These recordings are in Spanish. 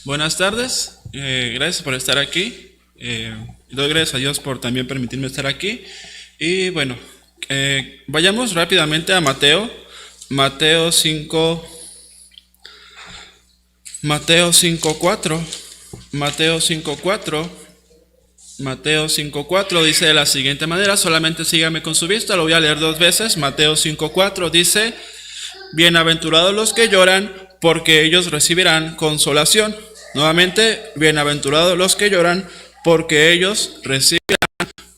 Buenas tardes, gracias por estar aquí. Doy gracias a Dios por también permitirme estar aquí. Y bueno, vayamos rápidamente a Mateo 5, Mateo 5:4. Mateo 5:4. Mateo 5:4 dice de la siguiente manera, solamente sígame con su vista, lo voy a leer dos veces. Mateo 5:4 dice: bienaventurados los que lloran, porque ellos recibirán consolación. Nuevamente, bienaventurados los que lloran, porque ellos recibirán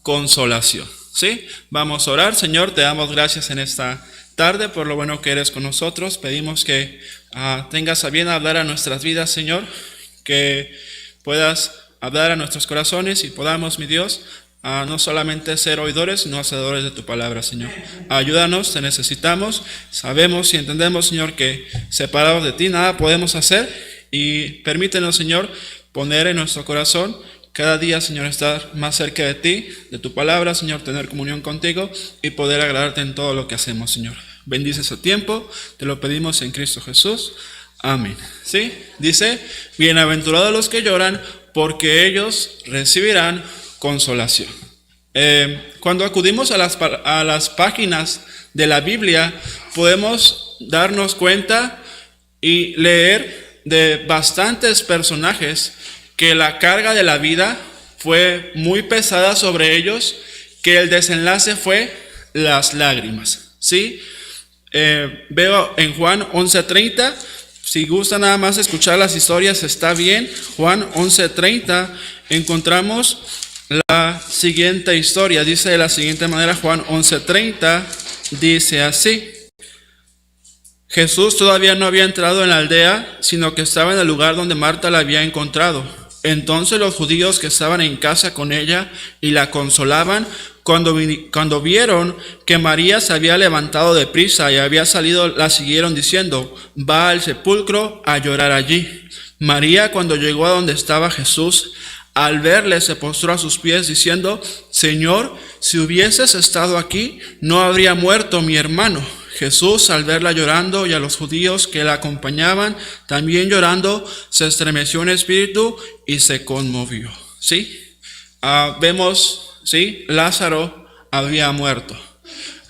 consolación. ¿Sí? Vamos a orar. Señor, te damos gracias en esta tarde por lo bueno que eres con nosotros. Pedimos que tengas a bien hablar a nuestras vidas, Señor, que puedas hablar a nuestros corazones y podamos, mi Dios, no solamente ser oidores, sino hacedores de tu palabra, Señor. Ayúdanos, te necesitamos. Sabemos y entendemos, Señor, que separados de ti nada podemos hacer. Y permítenos, Señor, poner en nuestro corazón cada día, Señor, estar más cerca de ti, de tu palabra, Señor, tener comunión contigo y poder agradarte en todo lo que hacemos, Señor. Bendice ese tiempo, te lo pedimos en Cristo Jesús. Amén. ¿Sí? Dice: bienaventurados los que lloran, porque ellos recibirán consolación. Cuando acudimos a las páginas de la Biblia, podemos darnos cuenta y leer de bastantes personajes que la carga de la vida fue muy pesada sobre ellos, que el desenlace fue las lágrimas. ¿Sí? Veo en Juan 11:30, si gusta nada más escuchar las historias está bien. Juan 11:30 encontramos la siguiente historia, dice de la siguiente manera. Juan 11:30 dice así: Jesús todavía no había entrado en la aldea, sino que estaba en el lugar donde Marta la había encontrado. Entonces los judíos que estaban en casa con ella y la consolaban, cuando vieron que María se había levantado de prisa y había salido, la siguieron diciendo: va al sepulcro a llorar allí. María, cuando llegó a donde estaba Jesús, al verle se postró a sus pies diciendo: Señor, si hubieses estado aquí, no habría muerto mi hermano. Jesús, al verla llorando y a los judíos que la acompañaban también llorando, se estremeció en espíritu y se conmovió. ¿Sí? Vemos, ¿sí? Lázaro había muerto.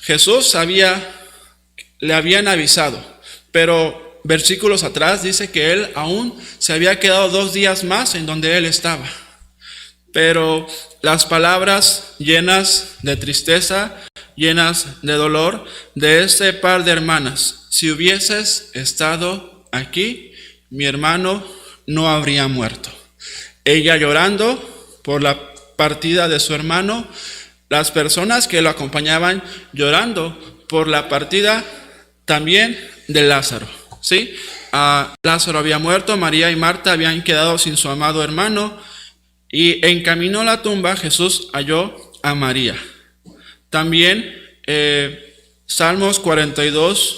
Jesús le habían avisado, pero versículos atrás dice que él aún se había quedado 2 días más en donde él estaba. Pero las palabras llenas de tristeza, llenas de dolor de este par de hermanas: si hubieses estado aquí, mi hermano no habría muerto. Ella llorando por la partida de su hermano, las personas que lo acompañaban llorando por la partida también de Lázaro. ¿Sí? Lázaro había muerto, María y Marta habían quedado sin su amado hermano, y en camino a la tumba Jesús halló a María. También Salmos 42,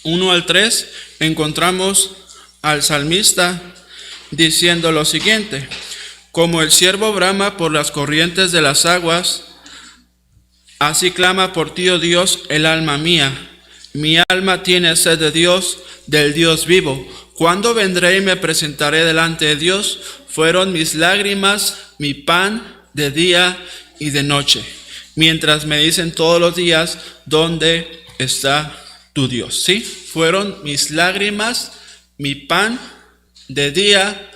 1 al 3, encontramos al salmista diciendo lo siguiente: como el ciervo brama por las corrientes de las aguas, así clama por ti, oh Dios, el alma mía. Mi alma tiene sed de Dios, del Dios vivo. ¿Cuándo vendré y me presentaré delante de Dios? Fueron mis lágrimas mi pan de día y de noche, mientras me dicen todos los días: ¿dónde está tu Dios? ¿Sí? Fueron mis lágrimas mi pan de día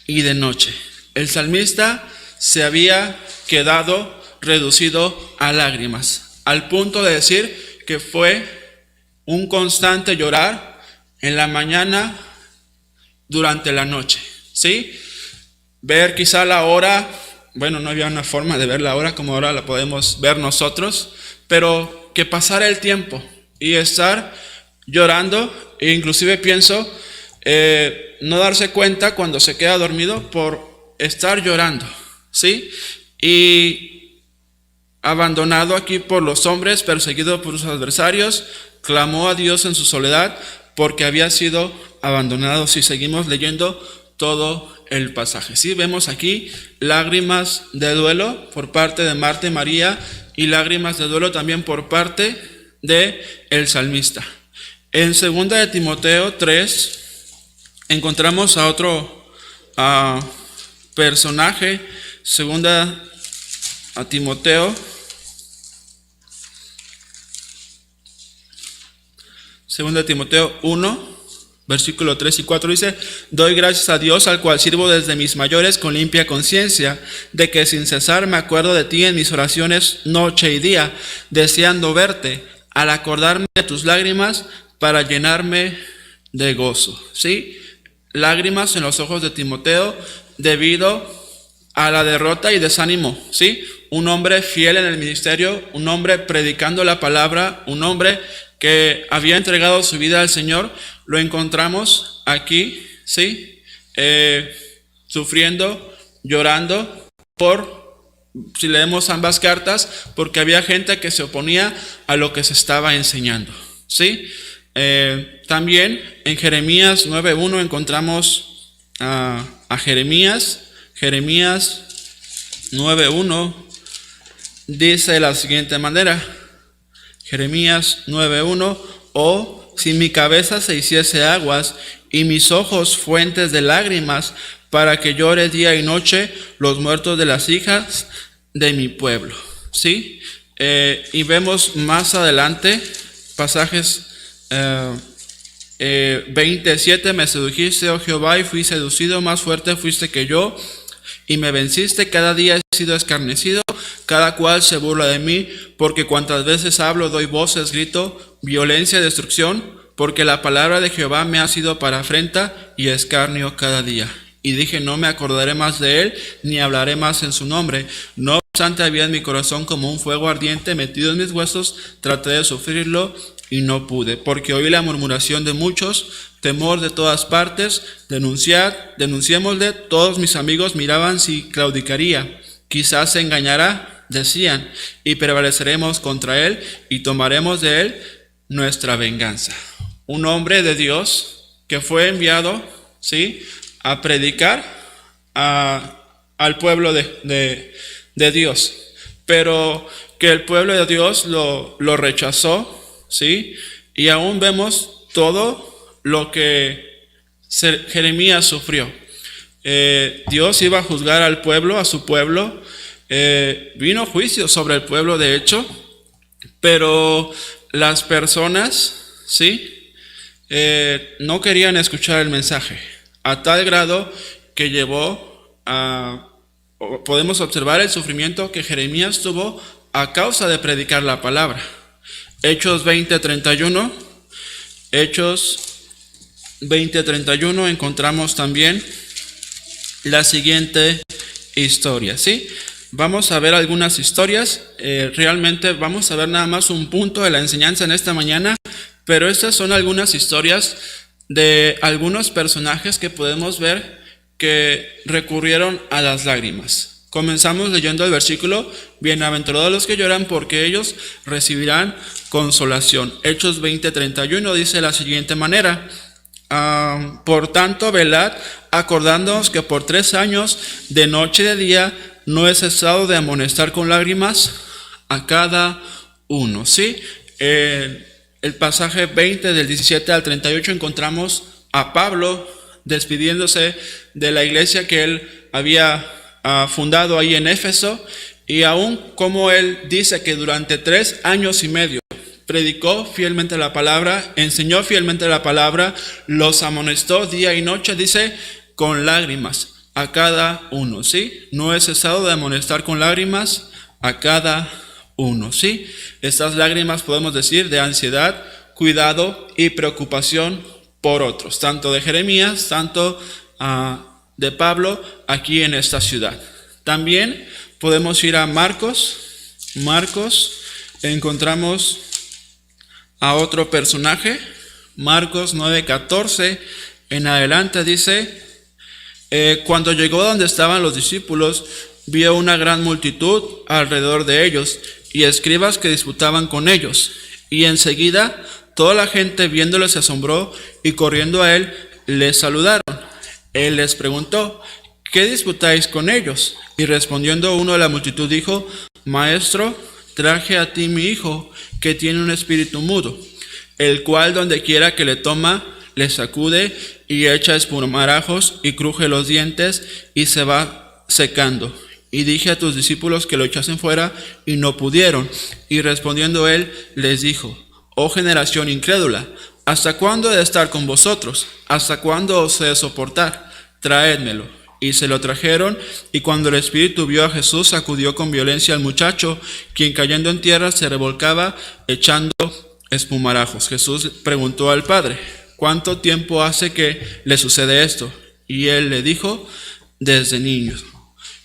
y de noche. El salmista se había quedado reducido a lágrimas, al punto de decir que fue un constante llorar en la mañana, durante la noche. ¿Sí? Ver quizá la hora, bueno, no había una forma de ver la hora como ahora la podemos ver nosotros, pero que pasara el tiempo y estar llorando, e inclusive pienso no darse cuenta cuando se queda dormido por estar llorando. ¿Sí? Y abandonado aquí por los hombres, perseguido por sus adversarios, clamó a Dios en su soledad porque había sido abandonado. Si seguimos leyendo todo el pasaje, ¿sí? Vemos aquí lágrimas de duelo por parte de Marta y María, y lágrimas de duelo también por parte de el salmista. En 2 de Timoteo 3 encontramos a otro personaje, segunda a Timoteo, segunda Timoteo 1, versículo 3 y 4 dice: doy gracias a Dios, al cual sirvo desde mis mayores con limpia conciencia, de que sin cesar me acuerdo de ti en mis oraciones noche y día, deseando verte, al acordarme de tus lágrimas para llenarme de gozo. ¿Sí? Lágrimas en los ojos de Timoteo debido a la derrota y desánimo. ¿Sí? Un hombre fiel en el ministerio, un hombre predicando la palabra, un hombre que había entregado su vida al Señor. Lo encontramos aquí, ¿sí? Sufriendo, llorando si leemos ambas cartas, porque había gente que se oponía a lo que se estaba enseñando, ¿sí? También en Jeremías 9:1 encontramos a Jeremías. Jeremías 9:1 dice de la siguiente manera. Jeremías 9:1: oh, si mi cabeza se hiciese aguas y mis ojos fuentes de lágrimas, para que llore día y noche los muertos de las hijas de mi pueblo. ¿Sí? Y vemos más adelante pasajes 27: me sedujiste, oh Jehová, y fui seducido, más fuerte fuiste que yo, y me venciste. Cada día he sido escarnecido, cada cual se burla de mí, porque cuantas veces hablo doy voces, grito, violencia, destrucción, porque la palabra de Jehová me ha sido para afrenta y escarnio cada día. Y dije: no me acordaré más de él, ni hablaré más en su nombre. No obstante, había en mi corazón como un fuego ardiente metido en mis huesos, traté de sufrirlo y no pude, porque oí la murmuración de muchos, temor de todas partes. Denunciémosle. Todos mis amigos miraban si claudicaría, quizás se engañará, decían, y prevaleceremos contra él y tomaremos de él nuestra venganza. Un hombre de Dios que fue enviado, ¿sí?, a predicar al pueblo de Dios, pero que el pueblo de Dios lo rechazó, ¿sí? Y aún vemos todo lo que Jeremías sufrió. Dios iba a juzgar al pueblo, a su pueblo. Vino juicio sobre el pueblo, de hecho, pero las personas, ¿sí?, no querían escuchar el mensaje, a tal grado que podemos observar el sufrimiento que Jeremías tuvo a causa de predicar la palabra. Hechos 20:31, Hechos 20:31 encontramos también la siguiente historia, ¿sí? Vamos a ver algunas historias. Realmente vamos a ver nada más un punto de la enseñanza en esta mañana, pero estas son algunas historias de algunos personajes que podemos ver que recurrieron a las lágrimas. Comenzamos leyendo el versículo: bienaventurados los que lloran, porque ellos recibirán consolación. Hechos 20:31 dice de la siguiente manera: por tanto, velad, acordándoos que por 3 años, de noche y de día, no he cesado de amonestar con lágrimas a cada uno. ¿Sí? El pasaje 20 del 17 al 38 encontramos a Pablo despidiéndose de la iglesia que él había fundado ahí en Éfeso, y aún como él dice que durante 3 años y medio predicó fielmente la palabra, enseñó fielmente la palabra, los amonestó día y noche, dice, con lágrimas a cada uno, ¿sí? No he cesado de amonestar con lágrimas a cada uno, ¿sí? Estas lágrimas podemos decir de ansiedad, cuidado y preocupación por otros, tanto de Jeremías, tanto de Pablo aquí en esta ciudad. También podemos ir a Marcos, encontramos a otro personaje, Marcos 9:14 en adelante dice: cuando llegó donde estaban los discípulos, vio una gran multitud alrededor de ellos y escribas que disputaban con ellos, y enseguida toda la gente viéndole se asombró, y corriendo a él le saludaron. Él les preguntó: ¿qué disputáis con ellos? Y respondiendo uno de la multitud dijo: Maestro, traje a ti mi hijo, que tiene un espíritu mudo, el cual donde quiera que le toma, le sacude y echa espumarajos y cruje los dientes y se va secando. Y dije a tus discípulos que lo echasen fuera y no pudieron. Y respondiendo él les dijo: oh generación incrédula, ¿hasta cuándo he de estar con vosotros? ¿Hasta cuándo os he de soportar? Traédmelo. Y se lo trajeron, y cuando el espíritu vio a Jesús, sacudió con violencia al muchacho, quien cayendo en tierra se revolcaba echando espumarajos. Jesús preguntó al padre: ¿cuánto tiempo hace que le sucede esto? Y él le dijo: desde niño.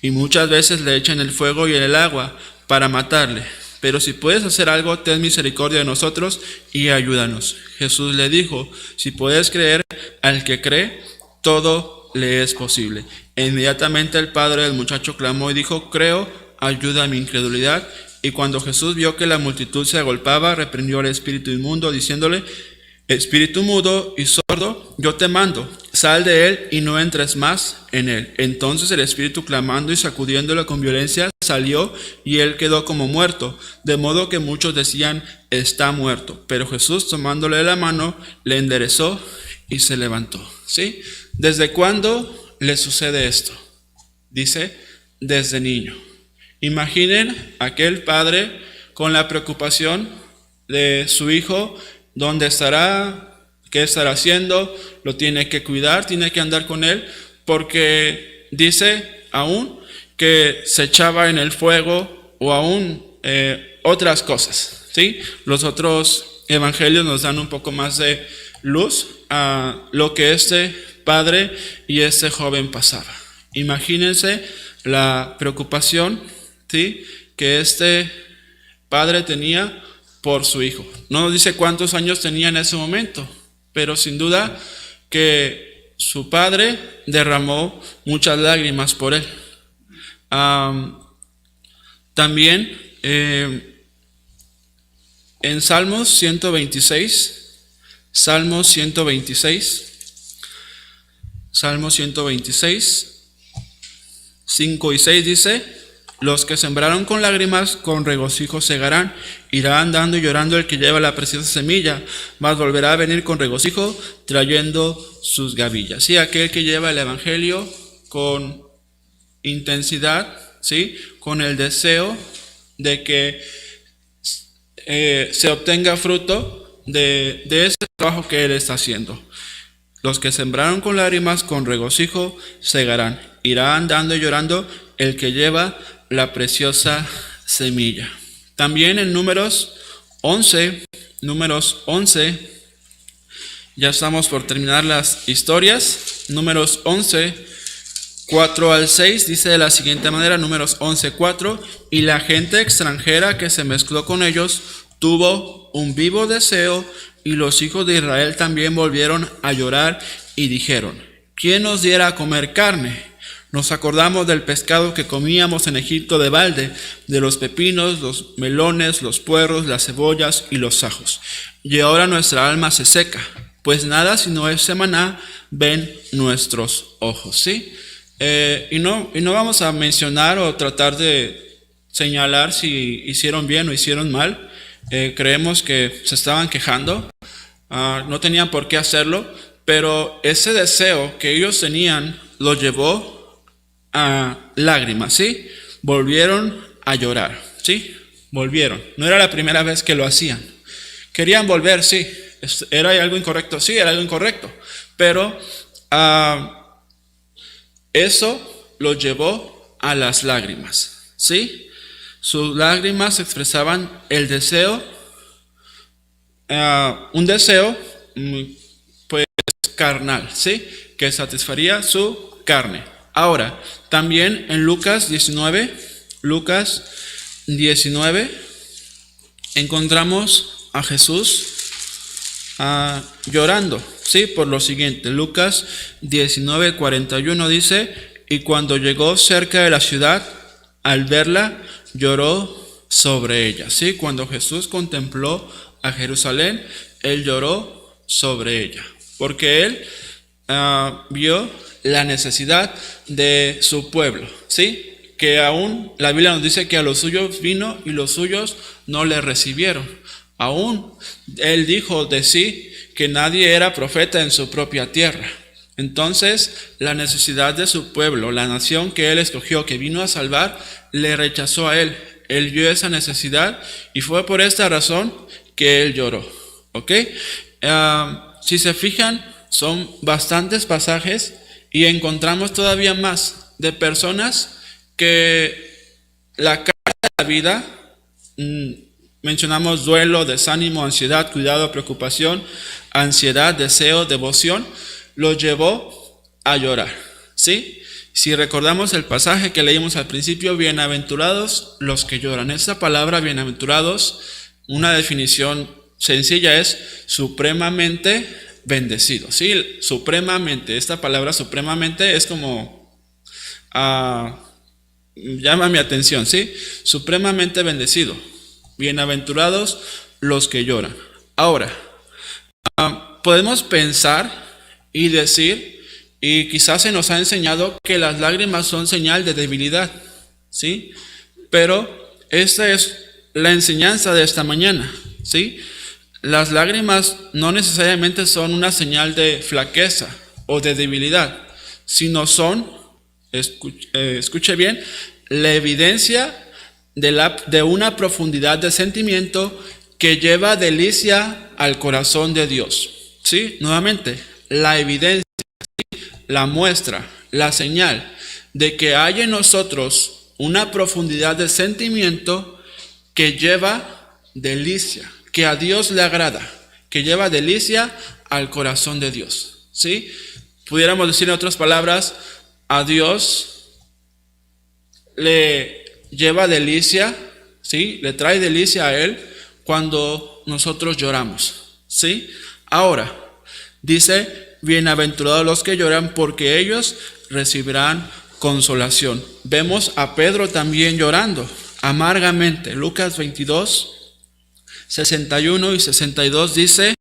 Y muchas veces le echan el fuego y el agua para matarle. Pero si puedes hacer algo, ten misericordia de nosotros y ayúdanos. Jesús le dijo: si puedes creer, al que cree, todo le es posible. E inmediatamente el padre del muchacho clamó y dijo: creo, ayuda a mi incredulidad. Y cuando Jesús vio que la multitud se agolpaba, reprendió al espíritu inmundo, diciéndole: espíritu mudo y sordo, yo te mando, sal de él y no entres más en él. Entonces el espíritu, clamando y sacudiéndolo con violencia, salió, y él quedó como muerto, de modo que muchos decían: está muerto. Pero Jesús, tomándole la mano, le enderezó y se levantó. ¿Sí? ¿Desde cuándo le sucede esto? Dice: desde niño. Imaginen aquel padre con la preocupación de su hijo. ¿Dónde estará? ¿Qué estará haciendo? Lo tiene que cuidar, tiene que andar con él, porque dice aún que se echaba en el fuego, o aún otras cosas, ¿sí? Los otros evangelios nos dan un poco más de luz a lo que este padre y este joven pasaba. Imagínense la preocupación, ¿sí?, que este padre tenía por su hijo. No nos dice cuántos años tenía en ese momento, pero sin duda que su padre derramó muchas lágrimas por él. También en Salmos 126, Salmos 126, 5 y 6 dice: los que sembraron con lágrimas, con regocijo segarán. Irá andando y llorando el que lleva la preciosa semilla, mas volverá a venir con regocijo, trayendo sus gavillas. Sí, aquel que lleva el evangelio con intensidad, ¿sí?, con el deseo de que se obtenga fruto de ese trabajo que él está haciendo. Los que sembraron con lágrimas, con regocijo segarán. Irá andando y llorando el que lleva la preciosa semilla. También en Números 11, ya estamos por terminar las historias. Números 11, 4 al 6, dice de la siguiente manera, Números 11, 4: y la gente extranjera que se mezcló con ellos tuvo un vivo deseo, y los hijos de Israel también volvieron a llorar y dijeron: ¿quién nos diera a comer carne? Nos acordamos del pescado que comíamos en Egipto de balde, de los pepinos, los melones, los puerros, las cebollas y los ajos. Y ahora nuestra alma se seca, pues nada sino ese maná ven nuestros ojos. ¿Sí? Y no vamos a mencionar o tratar de señalar si hicieron bien o hicieron mal. Creemos que se estaban quejando, no tenían por qué hacerlo, pero ese deseo que ellos tenían lo llevó a lágrimas, ¿sí? Volvieron a llorar, ¿sí? Volvieron. No era la primera vez que lo hacían. Querían volver, sí. ¿Era algo incorrecto? Sí, era algo incorrecto. Pero eso los llevó a las lágrimas, ¿sí? Sus lágrimas expresaban el deseo, un deseo, pues, carnal, ¿sí?, que satisfaría su carne. Ahora, también en Lucas 19, encontramos a Jesús llorando, ¿sí?, por lo siguiente. Lucas 19, 41 dice: y cuando llegó cerca de la ciudad, al verla, lloró sobre ella. ¿Sí? Cuando Jesús contempló a Jerusalén, él lloró sobre ella, porque él vio la necesidad de su pueblo, ¿sí? Que aún la Biblia nos dice que a los suyos vino y los suyos no le recibieron. Aún él dijo de sí que nadie era profeta en su propia tierra. Entonces, la necesidad de su pueblo, la nación que él escogió, que vino a salvar, le rechazó a él. Él vio esa necesidad y fue por esta razón que él lloró. ¿Ok? Si se fijan, son bastantes pasajes y encontramos todavía más de personas que la carga de la vida, mencionamos duelo, desánimo, ansiedad, cuidado, preocupación, ansiedad, deseo, devoción, los llevó a llorar, ¿sí? Si recordamos el pasaje que leímos al principio, bienaventurados los que lloran. Esta palabra bienaventurados, una definición sencilla es supremamente bendecido, ¿sí? Supremamente, esta palabra supremamente es como, llama mi atención, ¿sí? Supremamente bendecido. Bienaventurados los que lloran. Ahora, podemos pensar y decir, y quizás se nos ha enseñado que las lágrimas son señal de debilidad, ¿sí? Pero esta es la enseñanza de esta mañana, ¿sí? Las lágrimas no necesariamente son una señal de flaqueza o de debilidad, sino son, escuche bien, la evidencia de una profundidad de sentimiento que lleva delicia al corazón de Dios, ¿sí? Nuevamente, la evidencia, la muestra, la señal de que hay en nosotros una profundidad de sentimiento que lleva delicia, que a Dios le agrada, que lleva delicia al corazón de Dios, ¿sí? Pudiéramos decir en otras palabras, a Dios le lleva delicia, ¿sí? Le trae delicia a Él cuando nosotros lloramos, ¿sí? Ahora, dice, bienaventurados los que lloran porque ellos recibirán consolación. Vemos a Pedro también llorando amargamente. Lucas 22, 61 y 62 dice,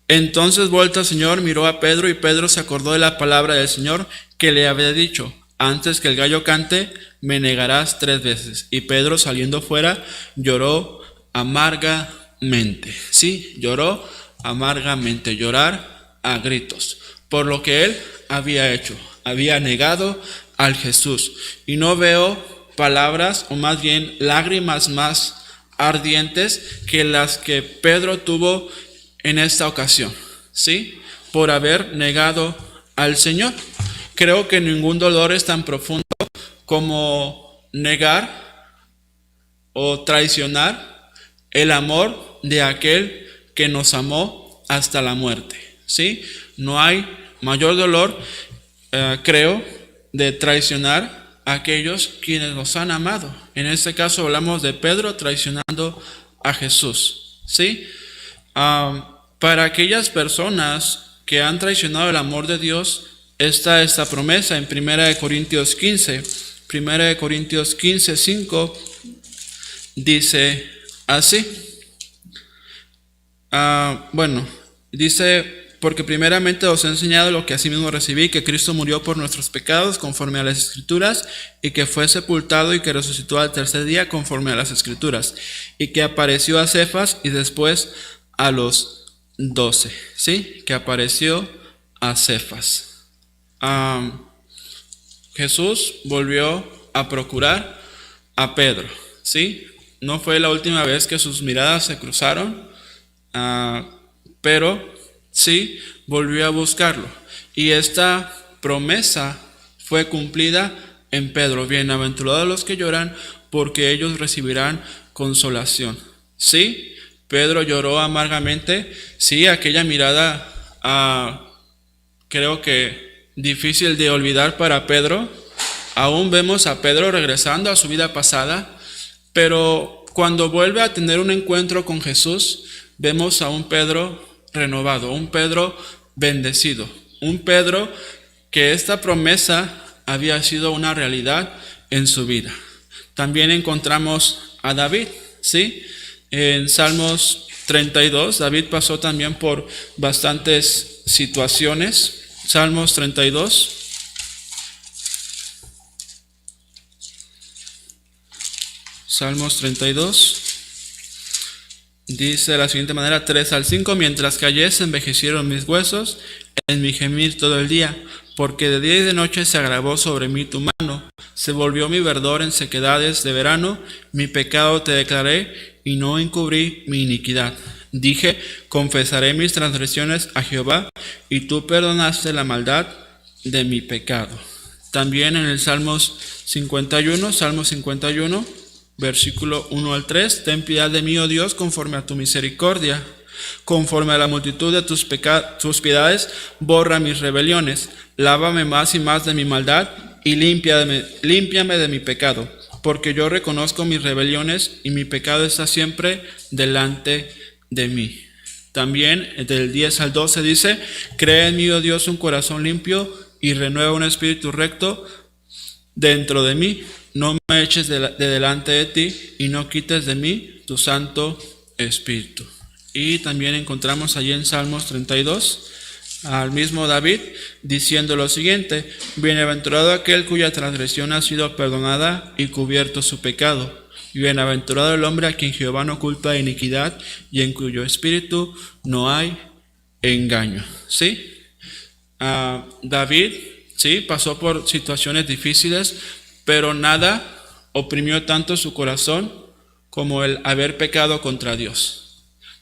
entonces vuelto el Señor miró a Pedro y Pedro se acordó de la palabra del Señor que le había dicho, antes que el gallo cante, me negarás 3 veces. Y Pedro saliendo fuera lloró amargamente. Sí, lloró amargamente, llorar a gritos, por lo que él había hecho, había negado al Jesús. Y no veo palabras, o más bien lágrimas más ardientes que las que Pedro tuvo en esta ocasión, ¿sí? Por haber negado al Señor. Creo que ningún dolor es tan profundo como negar o traicionar el amor de aquel que nos amó hasta la muerte, ¿sí? No hay mayor dolor, creo, de traicionar a aquellos quienes nos han amado. En este caso hablamos de Pedro traicionando a Jesús, ¿sí? Para aquellas personas que han traicionado el amor de Dios, está esta promesa en 1 Corintios 15. 1 Corintios 15, 5 dice así. Dice, porque primeramente os he enseñado lo que asimismo recibí, que Cristo murió por nuestros pecados conforme a las Escrituras, y que fue sepultado y que resucitó al tercer día conforme a las Escrituras, y que apareció a Cefas y después a los 12, ¿sí? Que apareció a Cefas. Jesús volvió a procurar a Pedro, ¿sí? No fue la última vez que sus miradas se cruzaron, pero sí volvió a buscarlo. Y esta promesa fue cumplida en Pedro. Bienaventurados los que lloran, porque ellos recibirán consolación. Sí, Pedro lloró amargamente. Sí, aquella mirada, creo que difícil de olvidar para Pedro. Aún vemos a Pedro regresando a su vida pasada, pero cuando vuelve a tener un encuentro con Jesús, vemos a un Pedro renovado, un Pedro bendecido, un Pedro que esta promesa había sido una realidad en su vida. También encontramos a David, ¿sí? En Salmos 32, David pasó también por bastantes situaciones. Salmos 32. Salmos 32. Dice de la siguiente manera, 3 al 5, mientras callé se envejecieron mis huesos en mi gemir todo el día, porque de día y de noche se agravó sobre mí tu mano, se volvió mi verdor en sequedades de verano, mi pecado te declaré y no encubrí mi iniquidad. Dije, confesaré mis transgresiones a Jehová, y tú perdonaste la maldad de mi pecado. También en el Salmo 51, versículo 1 al 3, ten piedad de mí, oh Dios, conforme a tu misericordia. Conforme a la multitud de tus piedades, borra mis rebeliones. Lávame más y más de mi maldad y límpiame de mi pecado. Porque yo reconozco mis rebeliones y mi pecado está siempre delante de mí. También del 10 al 12 dice, crea en mí, oh Dios, un corazón limpio y renueva un espíritu recto dentro de mí. No me eches de delante de ti y no quites de mí tu santo espíritu. Y también encontramos allí en Salmos 32 al mismo David diciendo lo siguiente, bienaventurado aquel cuya transgresión ha sido perdonada y cubierto su pecado. Bienaventurado el hombre a quien Jehová no culpa iniquidad y en cuyo espíritu no hay engaño. ¿Sí? David, sí, pasó por situaciones difíciles, pero nada oprimió tanto su corazón como el haber pecado contra Dios.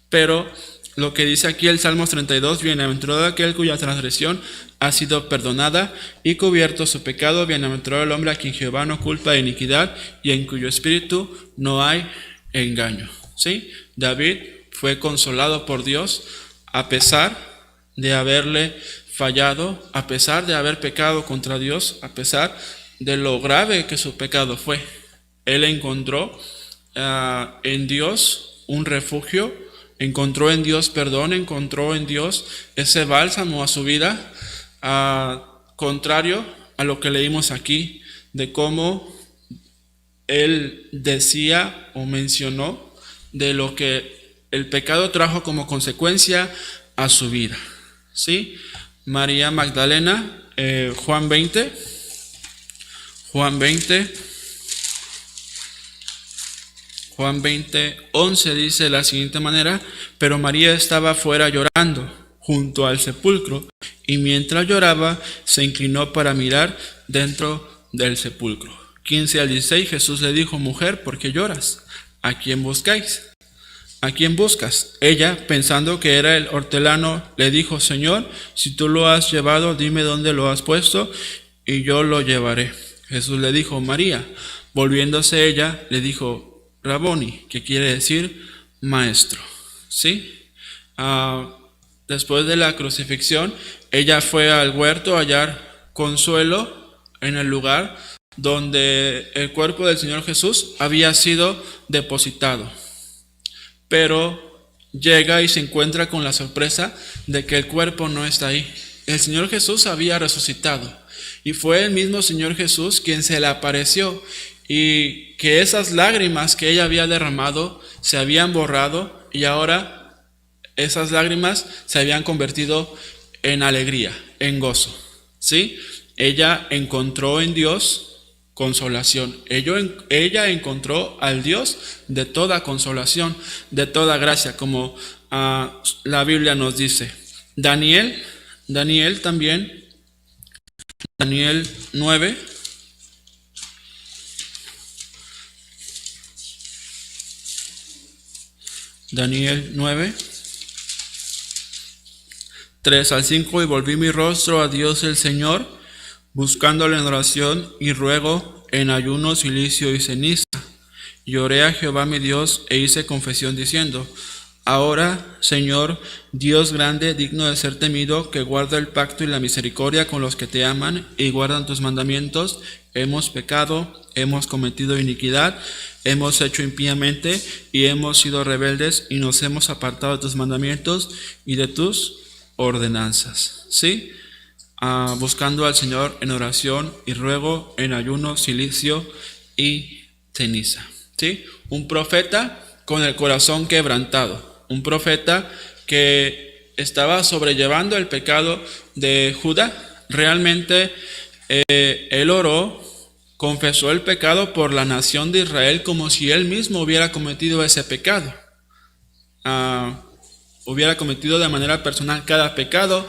Pero lo que dice aquí el Salmo 32, bienaventurado aquel cuya transgresión ha sido perdonada y cubierto su pecado, bienaventurado el hombre a quien Jehová no culpa de iniquidad y en cuyo espíritu no hay engaño. ¿Sí? David fue consolado por Dios a pesar de haberle fallado, a pesar de haber pecado contra Dios, a pesar de lo grave que su pecado fue. Él encontró en Dios un refugio, encontró en Dios perdón, encontró en Dios ese bálsamo a su vida, contrario a lo que leímos aquí, de cómo él decía o mencionó de lo que el pecado trajo como consecuencia a su vida. ¿Sí? María Magdalena, Juan 20, 11 dice de la siguiente manera, pero María estaba fuera llorando junto al sepulcro y mientras lloraba se inclinó para mirar dentro del sepulcro. 15 al 16 Jesús le dijo, mujer, ¿por qué lloras? ¿A quién buscáis? ¿A quién buscas? Ella, pensando que era el hortelano, le dijo, Señor, si tú lo has llevado, dime dónde lo has puesto y yo lo llevaré. Jesús le dijo, María. Volviéndose ella, le dijo, Raboni, que quiere decir maestro. ¿Sí? Después de la crucifixión, ella fue al huerto a hallar consuelo en el lugar donde el cuerpo del Señor Jesús había sido depositado. Pero llega y se encuentra con la sorpresa de que el cuerpo no está ahí. El Señor Jesús había resucitado y fue el mismo Señor Jesús quien se le apareció y que esas lágrimas que ella había derramado se habían borrado y ahora esas lágrimas se habían convertido en alegría, en gozo. ¿Sí? Ella encontró en Dios consolación. Ella encontró al Dios de toda consolación, de toda gracia, como la Biblia nos dice. Daniel también, Daniel 9. Daniel 9, 3 al 5, y volví mi rostro a Dios el Señor, buscándole en oración y ruego en ayuno, cilicio y ceniza. Y oré a Jehová mi Dios e hice confesión diciendo, ahora, Señor, Dios grande, digno de ser temido, que guarda el pacto y la misericordia con los que te aman y guardan tus mandamientos, hemos pecado, hemos cometido iniquidad, hemos hecho impíamente y hemos sido rebeldes y nos hemos apartado de tus mandamientos y de tus ordenanzas. ¿Sí? Buscando al Señor en oración y ruego, en ayuno, cilicio y ceniza. ¿Sí? Un profeta con el corazón quebrantado. Un profeta que estaba sobrellevando el pecado de Judá. Realmente él oró, confesó el pecado por la nación de Israel como si él mismo hubiera cometido ese pecado. hubiera cometido de manera personal cada pecado.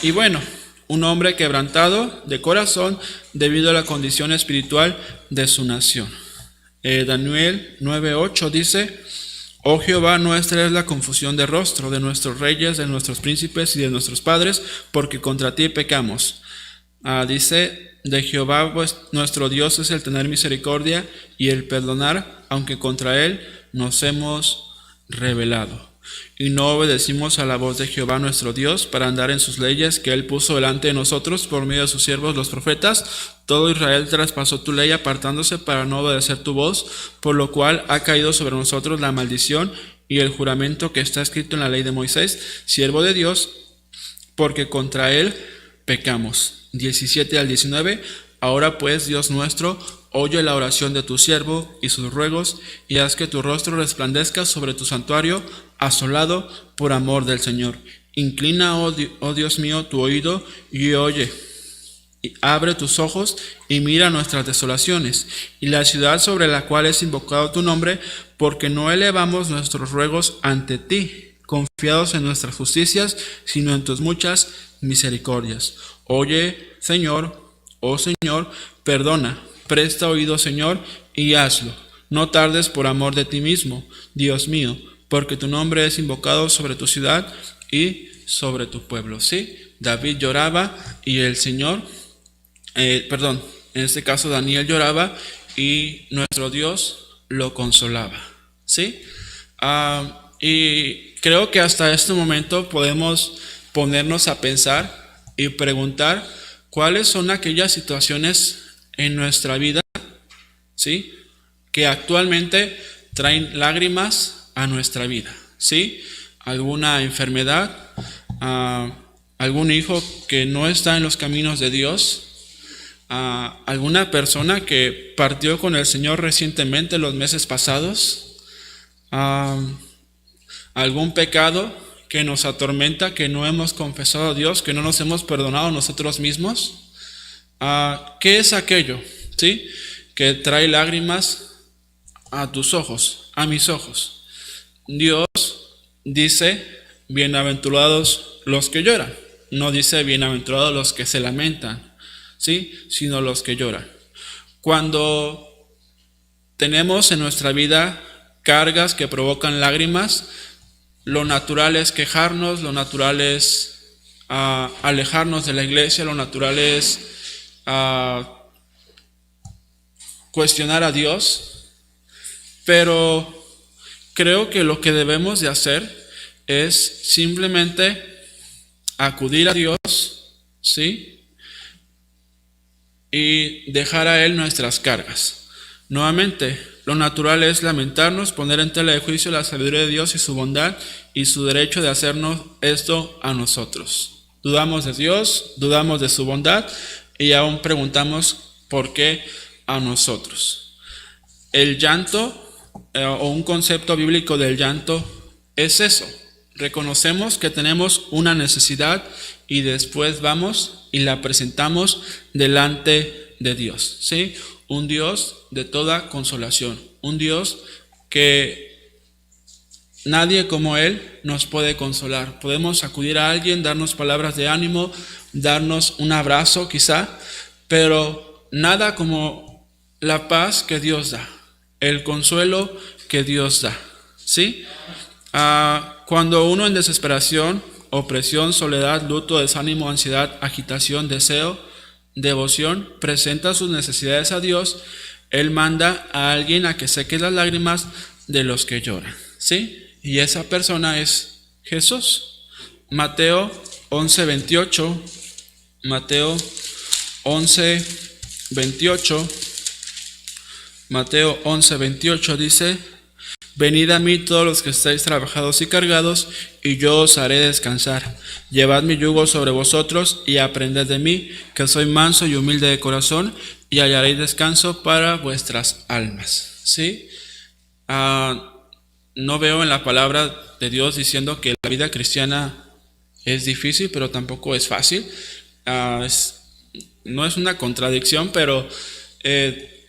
Y bueno, un hombre quebrantado de corazón debido a la condición espiritual de su nación. Daniel 9:8 dice: Oh Jehová, nuestra es la confusión de rostro de nuestros reyes, de nuestros príncipes y de nuestros padres, porque contra ti pecamos. Dice: de Jehová nuestro Dios es el tener misericordia y el perdonar, aunque contra él nos hemos rebelado. Y no obedecimos a la voz de Jehová nuestro Dios para andar en sus leyes que él puso delante de nosotros por medio de sus siervos los profetas. Todo Israel traspasó tu ley apartándose para no obedecer tu voz, por lo cual ha caído sobre nosotros la maldición y el juramento que está escrito en la ley de Moisés, siervo de Dios, porque contra él pecamos. 17 al 19. Ahora pues, Dios nuestro, oye la oración de tu siervo y sus ruegos, y haz que tu rostro resplandezca sobre tu santuario asolado por amor del Señor. Inclina, oh Dios mío, tu oído y oye, y abre tus ojos y mira nuestras desolaciones y la ciudad sobre la cual es invocado tu nombre, porque no elevamos nuestros ruegos ante ti, confiados en nuestras justicias, sino en tus muchas misericordias. Oye, Señor, oh Señor, perdona, presta oído, Señor, y hazlo. No tardes por amor de ti mismo, Dios mío, porque tu nombre es invocado sobre tu ciudad y sobre tu pueblo. Sí, David lloraba y el Señor, en este caso Daniel lloraba y nuestro Dios lo consolaba. Sí, y creo que hasta este momento podemos ponernos a pensar y preguntar cuáles son aquellas situaciones en nuestra vida, ¿sí?, que actualmente traen lágrimas a nuestra vida, ¿sí? Alguna enfermedad, algún hijo que no está en los caminos de Dios, alguna persona que partió con el Señor recientemente, los meses pasados, algún pecado que nos atormenta, que no hemos confesado a Dios, que no nos hemos perdonado nosotros mismos. ¿Qué es aquello, sí, que trae lágrimas a tus ojos, a mis ojos? Dios dice: bienaventurados los que lloran. No dice bienaventurados los que se lamentan, ¿sí?, sino los que lloran. Cuando tenemos en nuestra vida cargas que provocan lágrimas, lo natural es quejarnos, lo natural es alejarnos de la iglesia, lo natural es cuestionar a Dios. Pero creo que lo que debemos de hacer es simplemente acudir a Dios, ¿sí?, y dejar a Él nuestras cargas. Nuevamente, lo natural es lamentarnos, poner en tela de juicio la sabiduría de Dios y su bondad y su derecho de hacernos esto a nosotros. Dudamos de Dios, dudamos de su bondad y aún preguntamos por qué a nosotros. El llanto, o un concepto bíblico del llanto, es eso. Reconocemos que tenemos una necesidad y después vamos y la presentamos delante de Dios, ¿sí? Un Dios de toda consolación, un Dios que nadie como Él nos puede consolar. Podemos acudir a alguien, darnos palabras de ánimo, darnos un abrazo quizá, pero nada como la paz que Dios da, el consuelo que Dios da, ¿sí? Cuando uno en desesperación, opresión, soledad, luto, desánimo, ansiedad, agitación, deseo, devoción, presenta sus necesidades a Dios, Él manda a alguien a que seque las lágrimas de los que lloran, ¿sí? Y esa persona es Jesús. Mateo 11:28, Mateo 11:28, Mateo 11:28 dice: venid a mí todos los que estáis trabajados y cargados, y yo os haré descansar. Llevad mi yugo sobre vosotros y aprended de mí, que soy manso y humilde de corazón, y hallaréis descanso para vuestras almas. ¿Sí? No veo en la palabra de Dios diciendo que la vida cristiana es difícil, pero tampoco es fácil. No es una contradicción, pero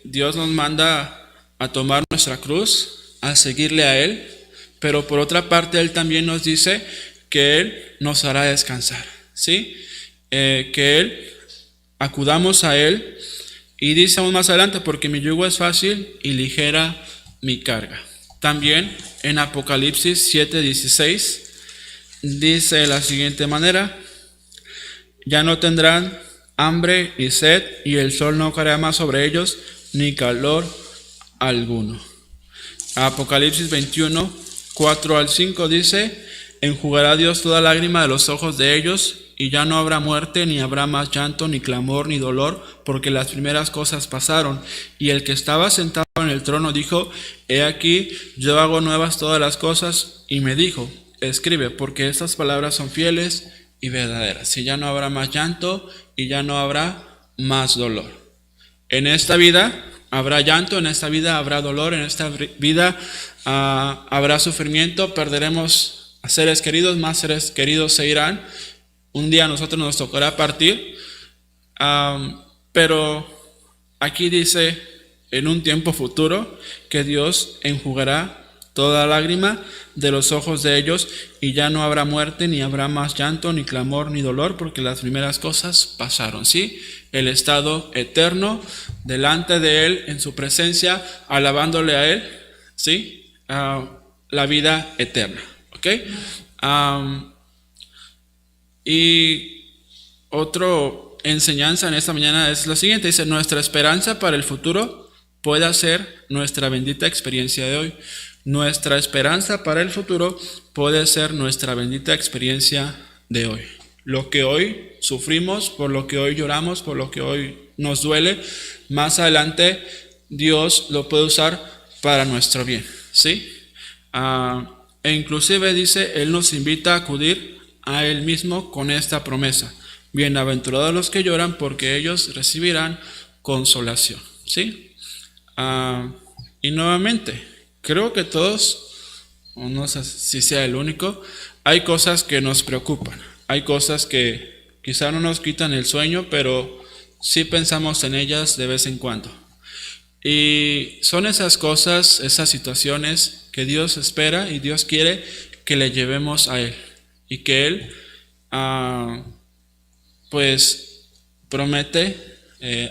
Dios nos manda a tomar nuestra cruz, a seguirle a Él, pero por otra parte Él también nos dice que Él nos hará descansar, ¿sí? Que Él, acudamos a Él, y dice aún más adelante, porque mi yugo es fácil y ligera mi carga. También en Apocalipsis 7:16 dice de la siguiente manera: ya no tendrán hambre y sed, y el sol no caerá más sobre ellos, ni calor alguno. Apocalipsis 21:4-5 dice: enjugará Dios toda lágrima de los ojos de ellos, y ya no habrá muerte, ni habrá más llanto, ni clamor, ni dolor, porque las primeras cosas pasaron. Y el que estaba sentado en el trono dijo: he aquí, yo hago nuevas todas las cosas. Y me dijo: escribe, porque estas palabras son fieles y verdaderas. Y ya no habrá más llanto, y ya no habrá más dolor. En esta vida habrá llanto, en esta vida habrá dolor, en esta vida habrá sufrimiento, perderemos a seres queridos, más seres queridos se irán. Un día a nosotros nos tocará partir, pero aquí dice en un tiempo futuro que Dios enjugará toda lágrima de los ojos de ellos, y ya no habrá muerte, ni habrá más llanto, ni clamor, ni dolor, porque las primeras cosas pasaron, ¿sí? El estado eterno delante de Él, en su presencia, alabándole a Él, ¿sí? La vida eterna, ¿ok? Y otra enseñanza en esta mañana es la siguiente: dice, nuestra esperanza para el futuro puede ser nuestra bendita experiencia de hoy. Nuestra esperanza para el futuro puede ser nuestra bendita experiencia de hoy. Lo que hoy sufrimos, por lo que hoy lloramos, por lo que hoy nos duele, más adelante Dios lo puede usar para nuestro bien, ¿sí? E inclusive dice, Él nos invita a acudir a Él mismo con esta promesa: bienaventurados los que lloran, porque ellos recibirán consolación, ¿sí? Y nuevamente, creo que todos, o no sé si sea el único, hay cosas que nos preocupan, hay cosas que quizá no nos quitan el sueño, pero sí pensamos en ellas de vez en cuando. Y son esas cosas, esas situaciones que Dios espera y Dios quiere que le llevemos a Él, y que Él pues promete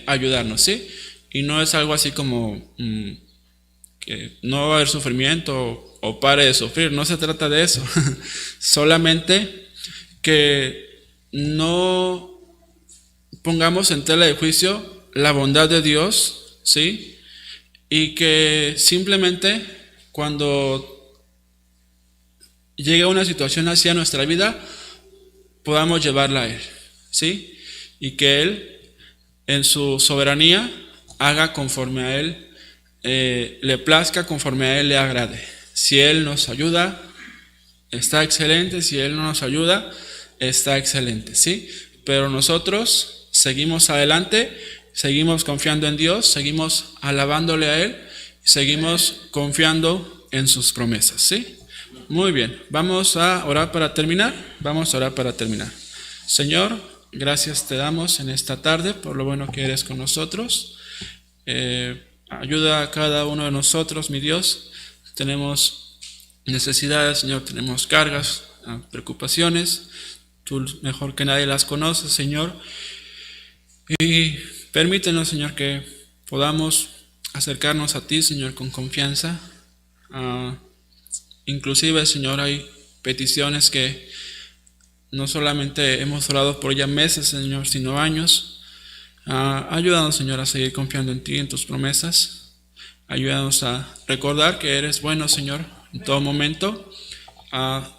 ayudarnos, ¿sí? Y no es algo así como que no va a haber sufrimiento o pare de sufrir, no se trata de eso. Solamente que no pongamos en tela de juicio la bondad de Dios, ¿sí? Y que simplemente cuando llegue una situación así a nuestra vida, podamos llevarla a Él, ¿sí? Y que Él, en su soberanía, haga conforme a Él le plazca, conforme a Él le agrade. Si Él nos ayuda, está excelente; si Él no nos ayuda, está excelente, ¿sí? Pero nosotros seguimos adelante, seguimos confiando en Dios, seguimos alabándole a Él, seguimos confiando en sus promesas, ¿sí? Muy bien, vamos a orar para terminar. Señor, gracias te damos en esta tarde por lo bueno que eres con nosotros. Ayuda a cada uno de nosotros, mi Dios. Tenemos necesidades, Señor, tenemos cargas, preocupaciones. Tú mejor que nadie las conoces, Señor. Y permítenos, Señor, que podamos acercarnos a ti, Señor, con confianza. Inclusive, Señor, hay peticiones que no solamente hemos orado por ya meses, Señor, sino años. Ayúdanos, Señor, a seguir confiando en ti, en tus promesas. Ayúdanos a recordar que eres bueno, Señor, en todo momento.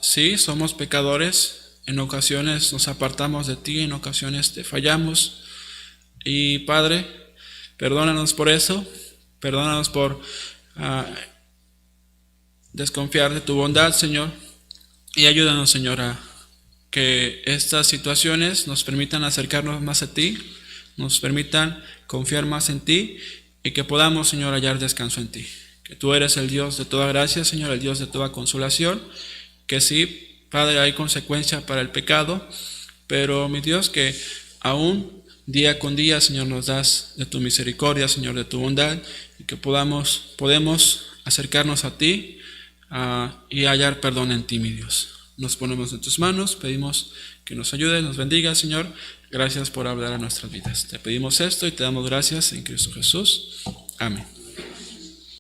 Sí, somos pecadores, en ocasiones nos apartamos de ti, en ocasiones te fallamos. Y Padre, perdónanos por eso, perdónanos por desconfiar de tu bondad, Señor. Y ayúdanos, Señor, a que estas situaciones nos permitan acercarnos más a ti, nos permitan confiar más en ti, y que podamos, Señor, hallar descanso en ti. Que tú eres el Dios de toda gracia, Señor, el Dios de toda consolación. Que sí, Padre, hay consecuencia para el pecado, pero mi Dios, que aún día con día, Señor, nos das de tu misericordia, Señor, de tu bondad, y que podemos acercarnos a ti y hallar perdón en ti, mi Dios. Nos ponemos en tus manos, pedimos que nos ayudes, nos bendiga, Señor. Gracias por hablar a nuestras vidas. Te pedimos esto y te damos gracias en Cristo Jesús. Amén.